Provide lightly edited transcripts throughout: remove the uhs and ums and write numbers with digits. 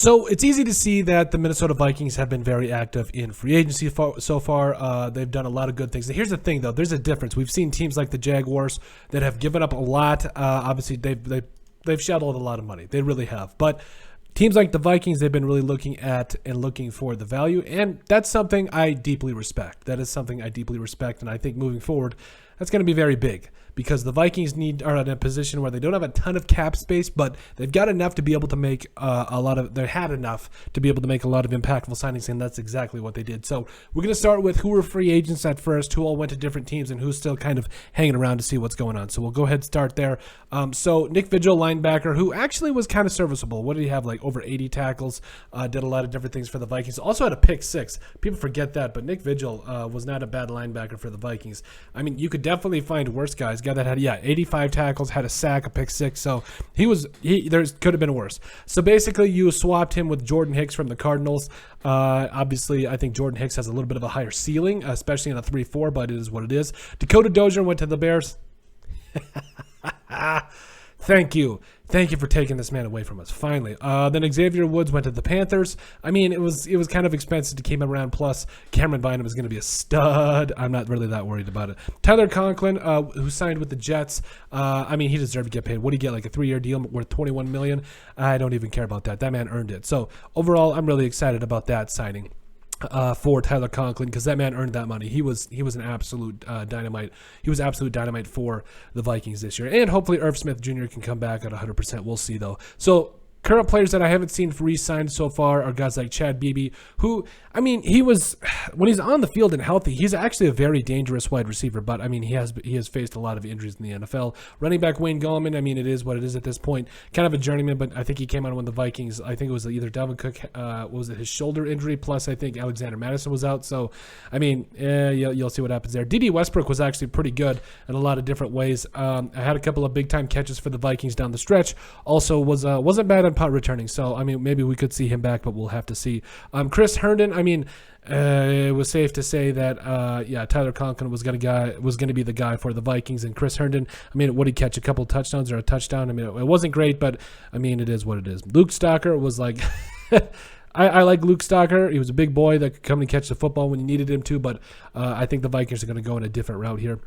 So it's easy to see that the Minnesota Vikings have been very active in free agency so far. They've done a lot of good things. And here's the thing, though. There's a difference. We've seen teams like the Jaguars that have given up a lot. Obviously, they've shelled a lot of money. They really have. But teams like the Vikings, they've been really looking at and looking for the value. And that's something I deeply respect. That is something I deeply respect. And I think moving forward, that's going to be very big. Because the Vikings are in a position where they don't have a ton of cap space, but they've got enough to be able to make they had enough to be able to make a lot of impactful signings, and that's exactly what they did. So we're going to start with who were free agents at first, who all went to different teams, and who's still kind of hanging around to see what's going on. So we'll go ahead and start there. So Nick Vigil, linebacker, who actually was kind of serviceable. What did he have, like over 80 tackles, did a lot of different things for the Vikings. Also had a pick 6. People forget that, but Nick Vigil was not a bad linebacker for the Vikings. I mean, you could definitely find worse guys. Guy that had 85 tackles, had a sack, a pick 6, so there could have been worse. So basically you swapped him with Jordan Hicks from the Cardinals. Obviously I think Jordan Hicks has a little bit of a higher ceiling, especially in a 3-4, but it is what it is. Dakota Dozier went to the Bears. Thank you for taking this man away from us, finally. Then Xavier Woods went to the Panthers. I mean, it was kind of expensive to keep him around, plus Cameron Bynum is going to be a stud. I'm not really that worried about it. Tyler Conklin, who signed with the Jets, I mean, he deserved to get paid. What did he get, like a 3-year deal worth $21 million? I don't even care about that. That man earned it. So overall, I'm really excited about that signing. For Tyler Conklin, because that man earned that money. He was an absolute dynamite. He was absolute dynamite for the Vikings this year, and hopefully Irv Smith Jr. can come back at 100%. We'll see though. So current players that I haven't seen re-signed so far are guys like Chad Beebe, who, I mean, when he's on the field and healthy, he's actually a very dangerous wide receiver, but I mean, he has faced a lot of injuries in the NFL. Running back Wayne Gallman, I mean, it is what it is at this point. Kind of a journeyman, but I think he came on when the Vikings, I think it was either Dalvin Cook, his shoulder injury, plus I think Alexander Madison was out. So, I mean, you'll see what happens there. D.D. Westbrook was actually pretty good in a lot of different ways. I had a couple of big-time catches for the Vikings down the stretch. Also, wasn't bad on punt returning. So, I mean, maybe we could see him back, but we'll have to see. Chris Herndon, I mean, it was safe to say that, Tyler Conklin was going to be the guy for the Vikings, and Chris Herndon, I mean, what did he catch, a couple touchdowns or a touchdown? I mean, it wasn't great, but I mean, it is what it is. Luke Stalker was like, I like Luke Stalker. He was a big boy that could come and catch the football when you needed him to, but I think the Vikings are going to go in a different route here.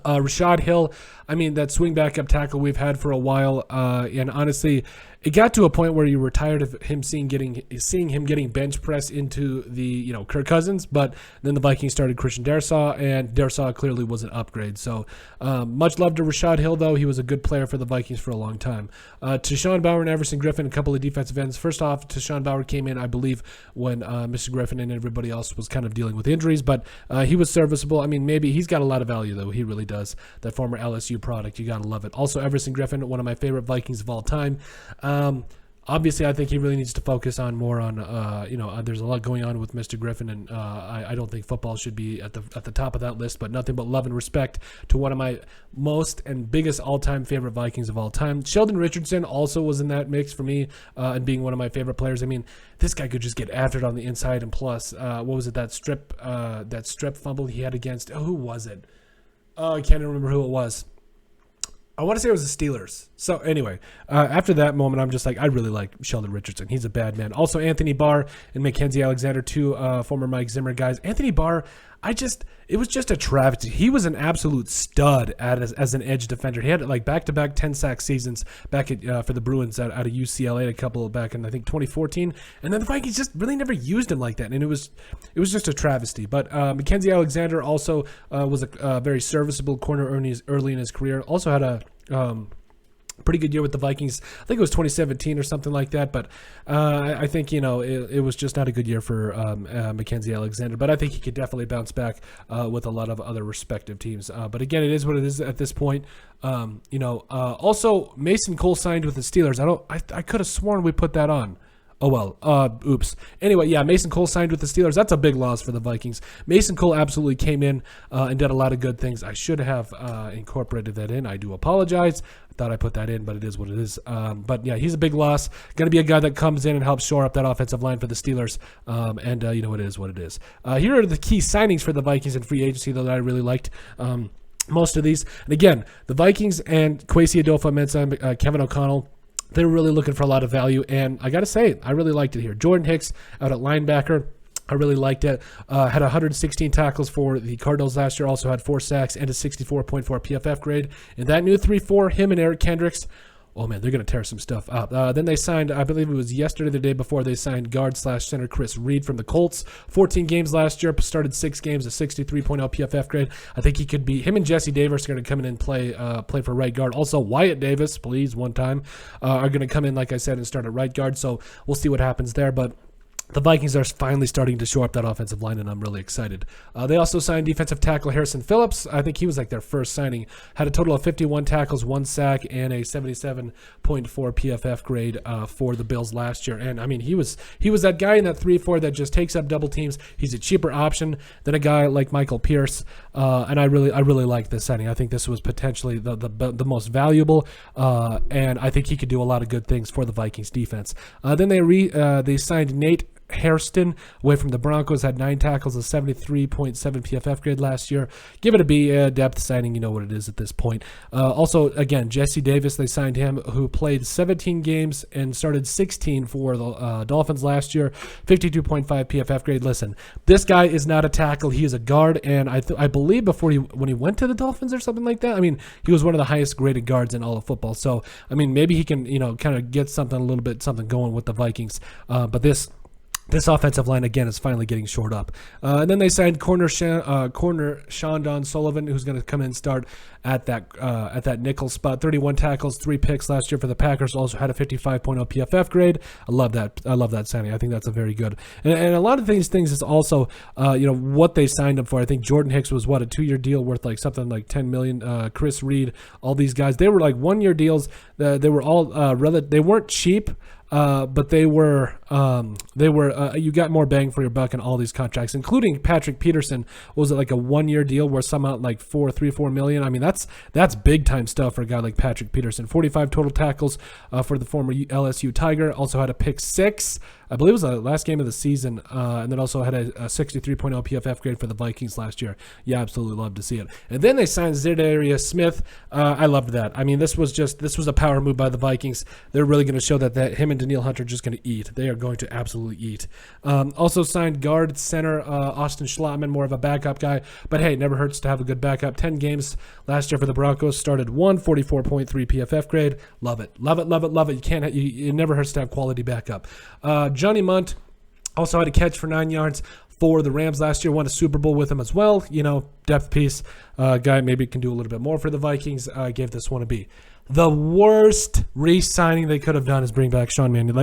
Rashad Hill, I mean, that swing backup tackle we've had for a while, and honestly, it got to a point where you were tired of him seeing him getting bench pressed into the Kirk Cousins, but then the Vikings started Christian Darrisaw, and Darrisaw clearly was an upgrade. So much love to Rashad Hill, though. He was a good player for the Vikings for a long time. Tashawn Bauer and Everson Griffin, a couple of defensive ends. First off, Tashawn Bauer came in, I believe, when Mr. Griffin and everybody else was kind of dealing with injuries, but he was serviceable. I mean, maybe he's got a lot of value, though. He really does. That former LSU product, you got to love it. Also, Everson Griffin, one of my favorite Vikings of all time. Obviously, I think he really needs to focus on more on, there's a lot going on with Mr. Griffin, and I don't think football should be at the top of that list, but nothing but love and respect to one of my most and biggest all-time favorite Vikings of all time. Sheldon Richardson also was in that mix for me, and being one of my favorite players. I mean, this guy could just get after it on the inside, and plus, what was it, that strip fumble he had against, who was it? I can't remember who it was. I want to say it was the Steelers. So anyway, after that moment, I'm just like, I really like Sheldon Richardson. He's a bad man. Also, Anthony Barr and Mackenzie Alexander, two former Mike Zimmer guys. Anthony Barr, it was just a travesty. He was an absolute stud as an edge defender. He had like back-to-back 10-sack seasons back for the Bruins out of UCLA, a couple back in, I think, 2014. And then the Vikings just really never used him like that. And it was just a travesty. But Mackenzie Alexander also was a very serviceable corner early in his career. Also had a pretty good year with the Vikings. I think it was 2017 or something like that, but I think it was just not a good year for Mackenzie Alexander, but I think he could definitely bounce back with a lot of other respective teams. But again, it is what it is at this point. Also Mason Cole signed with the Steelers. I could have sworn we put that on. Oh, well, oops. Anyway, yeah, Mason Cole signed with the Steelers. That's a big loss for the Vikings. Mason Cole absolutely came in and did a lot of good things. I should have incorporated that in. I do apologize. I thought I put that in, but it is what it is. But, yeah, he's a big loss. Going to be a guy that comes in and helps shore up that offensive line for the Steelers. It is what it is. Here are the key signings for the Vikings in free agency, though, that I really liked. Most of these. And, again, the Vikings and Kwesi Adofo-Mensah and Kevin O'Connell, They were really looking for a lot of value, and I got to say, I really liked it here. Jordan Hicks out at linebacker. I really liked it. Had 116 tackles for the Cardinals last year. Also had 4 sacks and a 64.4 PFF grade. And that new 3-4, him and Eric Kendricks, oh man, they're going to tear some stuff up. Then they signed, I believe it was yesterday, the day before, they signed guard/center Chris Reed from the Colts. 14 games last year, started 6 games, a 63.0 PFF grade. I think he could be, him and Jesse Davis are going to come in and play for right guard. Also, Wyatt Davis, please, one time, are going to come in, like I said, and start at right guard. So we'll see what happens there. But the Vikings are finally starting to shore up that offensive line, and I'm really excited. They also signed defensive tackle Harrison Phillips. I think he was like their first signing. Had a total of 51 tackles, 1 sack, and a 77.4 PFF grade for the Bills last year. And I mean, he was that guy in that 3-4 that just takes up double teams. He's a cheaper option than a guy like Michael Pierce, and I really like this signing. I think this was potentially the most valuable, and I think he could do a lot of good things for the Vikings defense. Then they signed Nate Hairston away from the Broncos, had 9 tackles, a 73.7 PFF grade last year. Give it a B, depth signing, you know what it is at this point. Also, again, Jesse Davis, they signed him, who played 17 games and started 16 for the Dolphins last year, 52.5 PFF grade. Listen, this guy is not a tackle, he is a guard, and I believe when he went to the Dolphins or something like that, I mean, he was one of the highest graded guards in all of football. So, I mean, maybe he can, kind of get something going with the Vikings. But this offensive line, again, is finally getting shored up. And then they signed corner Sheldon Sullivan, who's going to come in and start at that nickel spot. 31 tackles, 3 picks last year for the Packers. Also had a 55.0 PFF grade. I love that signing. I think that's a very good. And a lot of these things is also, what they signed him for. I think Jordan Hicks was, a 2-year deal worth like something like $10 million. Chris Reed, all these guys, they were like 1-year deals. They were all they weren't cheap. But they were you got more bang for your buck in all these contracts, including Patrick Peterson. Was it like a 1-year deal where some out like $3-4 million? I mean, that's big time stuff for a guy like Patrick Peterson. 45 total tackles for the former LSU Tiger. Also had a pick 6. I believe it was the last game of the season, and then also had a 63.0 PFF grade for the Vikings last year. Yeah, absolutely love to see it. And then they signed Za'Darius Smith. I loved that. I mean, this was a power move by the Vikings. They're really going to show that him and Daniil Hunter are just going to eat. They are going to absolutely eat. Also signed guard center Austin Schlottman, more of a backup guy. But hey, never hurts to have a good backup. 10 games last year for the Broncos. Started 44.3 PFF grade. Love it. Love it, love it, love it. It never hurts to have quality backup. Johnny Munt also had a catch for 9 yards for the Rams last year. Won a Super Bowl with him as well. Depth piece. Guy maybe can do a little bit more for the Vikings. Gave this one a B. The worst re-signing they could have done is bring back Sean Mannion.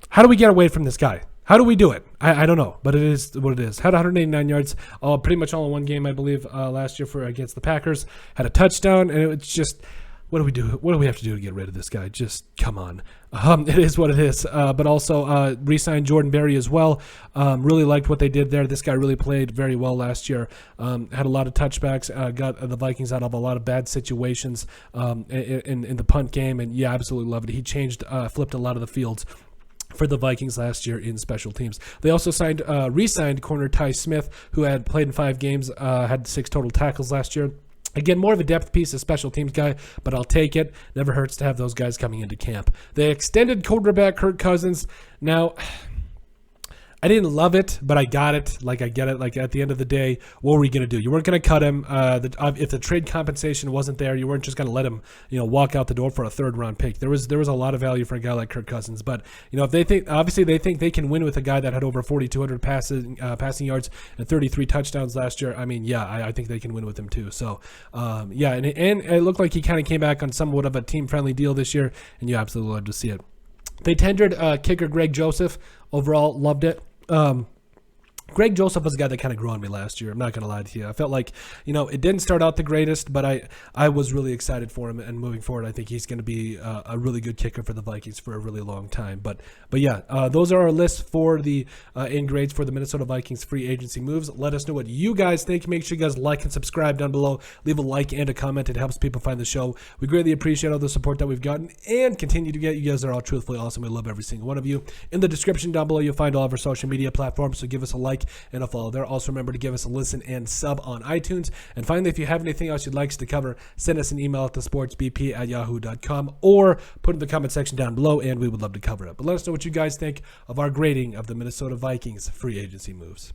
How do we get away from this guy? How do we do it? I don't know, but it is what it is. Had 189 yards, pretty much all in one game, I believe, last year against the Packers. Had a touchdown, and it's just, what do we do? What do we have to do to get rid of this guy? Just come on. It is what it is. But also re-signed Jordan Berry as well. Really liked what they did there. This guy really played very well last year. Had a lot of touchbacks. Got the Vikings out of a lot of bad situations in the punt game. And yeah, absolutely loved it. He flipped a lot of the fields for the Vikings last year in special teams. They also re-signed corner Ty Smith, who had played in 5 games, had 6 total tackles last year. Again, more of a depth piece, a special teams guy, but I'll take it. Never hurts to have those guys coming into camp. They extended quarterback Kirk Cousins. Now, I didn't love it, but I got it. I get it. At the end of the day, what were we going to do? You weren't going to cut him. If the trade compensation wasn't there, you weren't just going to let him, walk out the door for a 3rd-round pick. There was a lot of value for a guy like Kirk Cousins. But if they think they can win with a guy that had over 4,200 passing yards and 33 touchdowns last year. I mean, yeah, I think they can win with him too. So, yeah, and it looked like he kind of came back on somewhat of a team-friendly deal this year, and you absolutely love to see it. They tendered kicker Greg Joseph. Overall, loved it. Greg Joseph was a guy that kind of grew on me last year. I'm not going to lie to you. I felt like, it didn't start out the greatest, but I was really excited for him. And moving forward, I think he's going to be a really good kicker for the Vikings for a really long time. But yeah, those are our lists for the in grades for the Minnesota Vikings free agency moves. Let us know what you guys think. Make sure you guys like and subscribe down below. Leave a like and a comment. It helps people find the show. We greatly appreciate all the support that we've gotten and continue to get. You guys are all truthfully awesome. We love every single one of you. In the description down below, you'll find all of our social media platforms. So give us a like and a follow there. Also, remember to give us a listen and sub on iTunes. And finally, if you have anything else you'd like us to cover, send us an email at thesportsbp@yahoo.com or put in the comment section down below, and we would love to cover it. But let us know what you guys think of our grading of the Minnesota Vikings free agency moves.